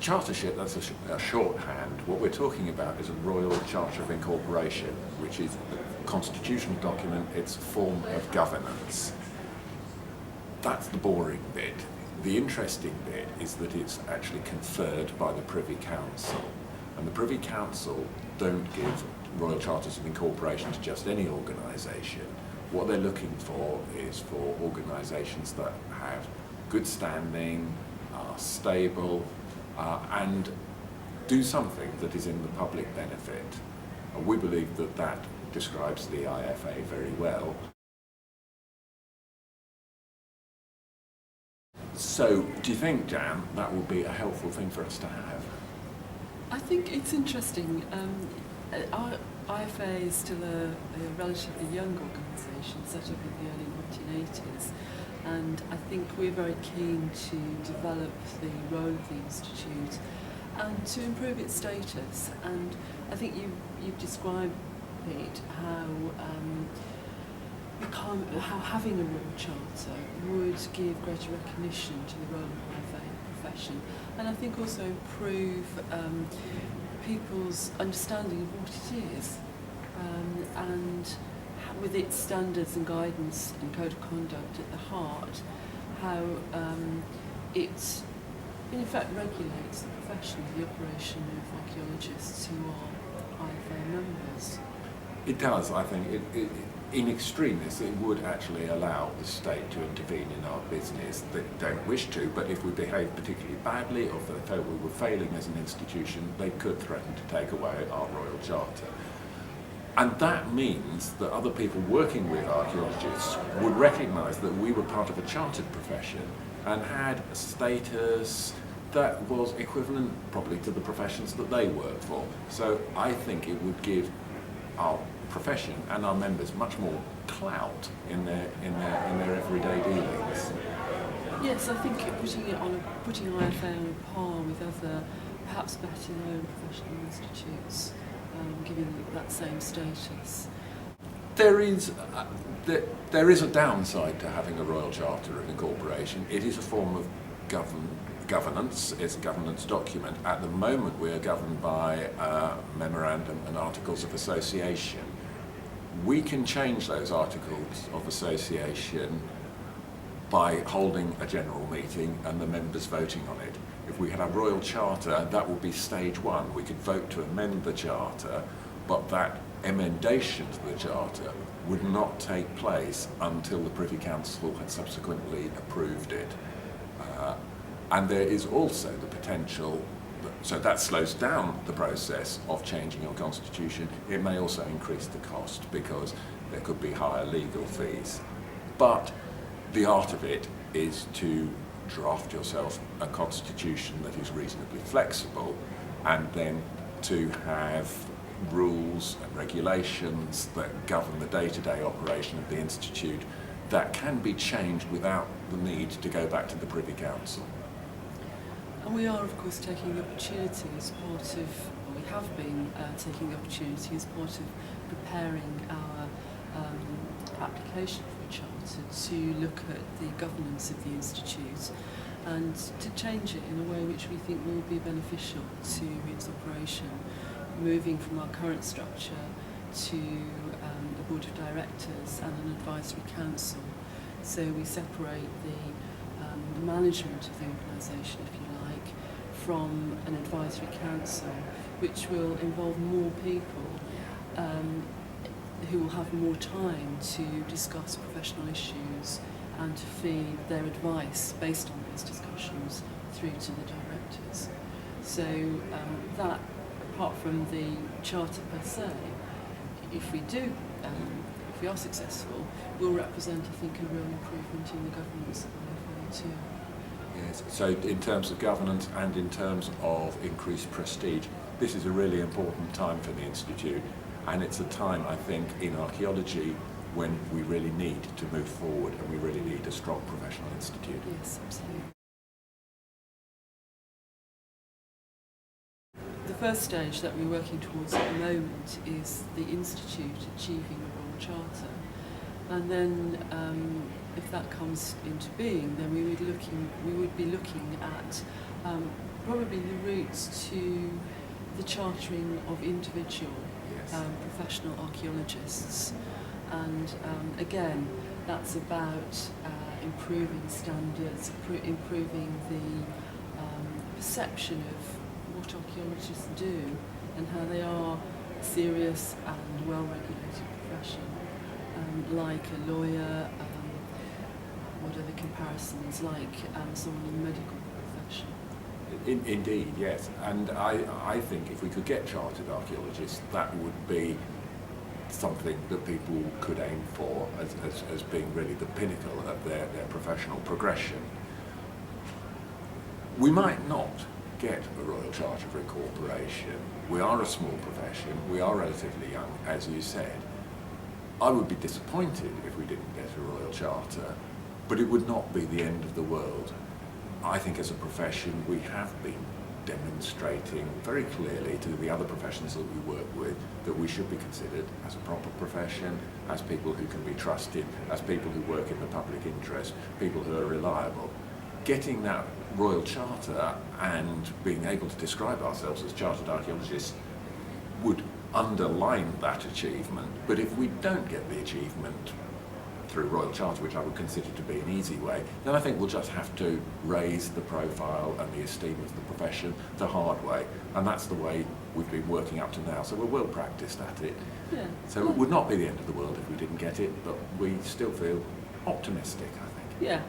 chartership, that's a shorthand. What we're talking about is a Royal Charter of Incorporation, which is a constitutional document, it's a form of governance. That's the boring bit. The interesting bit is that it's actually conferred by the Privy Council. And the Privy Council don't give Royal Charters of Incorporation to just any organisation. What they're looking for is for organisations that have good standing, are stable, and do something that is in the public benefit. And we believe that that describes the IFA very well. So, do you think, Jan, that would be a helpful thing for us to have? I think it's interesting. Our IFA is still a relatively young organisation, set up in the early 1980s, and I think we're very keen to develop the role of the Institute and to improve its status. And I think you've described, Pete, how having a Royal Charter would give greater recognition to the role of the IFA profession, and I think also improve people's understanding of what it is, and with its standards and guidance and code of conduct at the heart, how it in effect regulates the profession, the operation of archaeologists who are IFA members. It does, I think. In extremis, it would actually allow the state to intervene in our business that don't wish to, but if we behave particularly badly or if they felt we were failing as an institution, they could threaten to take away our Royal Charter. And that means that other people working with archaeologists would recognise that we were part of a chartered profession and had a status that was equivalent probably to the professions that they work for. So I think it would give our profession and our members much more clout in their everyday dealings. Yes, I think putting IFA on a par with other, perhaps better known professional institutes, giving it that same status. There is a downside to having a Royal Charter of Incorporation. It is a form of governance. It's a governance document. At the moment, we are governed by memorandum and articles of association. We can change those articles of association by holding a general meeting and the members voting on it. If we had a Royal Charter, that would be stage one. We could vote to amend the Charter, but that emendation to the Charter would not take place until the Privy Council had subsequently approved it. And there is also the potential, so that slows down the process of changing your constitution. It may also increase the cost because there could be higher legal fees. But the art of it is to draft yourself a constitution that is reasonably flexible, and then to have rules and regulations that govern the day-to-day operation of the Institute that can be changed without the need to go back to the Privy Council. And we are, of course, taking the opportunity as part of, or we have been taking the opportunity as part of preparing our application for a charter to look at the governance of the Institute and to change it in a way which we think will be beneficial to its operation, moving from our current structure to a board of directors and an advisory council. So we separate the management of the organisation, if you like, from an advisory council, which will involve more people who will have more time to discuss professional issues and to feed their advice based on those discussions through to the directors. So that, apart from the charter per se, if we are successful, will represent, I think, a real improvement in the governance of the IFA too. Yes, so in terms of governance and in terms of increased prestige, this is a really important time for the Institute, and it's a time, I think, in archaeology when we really need to move forward and we really need a strong professional institute. Yes, absolutely. The first stage that we're working towards at the moment is the Institute achieving a Royal Charter, and then if that comes into being, then we would be looking at probably the route to the chartering of individual Yes. professional archaeologists. And again, that's about improving standards, improving the perception of what archaeologists do and how they are a serious and well-regulated profession. Like a lawyer, what are the comparisons, like someone in the medical profession? Indeed, yes. And I think if we could get chartered archaeologists, that would be something that people could aim for as being really the pinnacle of their professional progression. We might not get a Royal Charter of Incorporation. We are a small profession, we are relatively young, as you said. I would be disappointed if we didn't get a Royal Charter, but it would not be the end of the world. I think as a profession we have been demonstrating very clearly to the other professions that we work with that we should be considered as a proper profession, as people who can be trusted, as people who work in the public interest, people who are reliable. Getting that Royal Charter and being able to describe ourselves as chartered archaeologists would underline that achievement, but if we don't get the achievement through Royal Charter, which I would consider to be an easy way, then I think we'll just have to raise the profile and the esteem of the profession the hard way, and that's the way we've been working up to now, so we're well practiced at it. Yeah. So it would not be the end of the world if we didn't get it, but we still feel optimistic, I think. Yeah,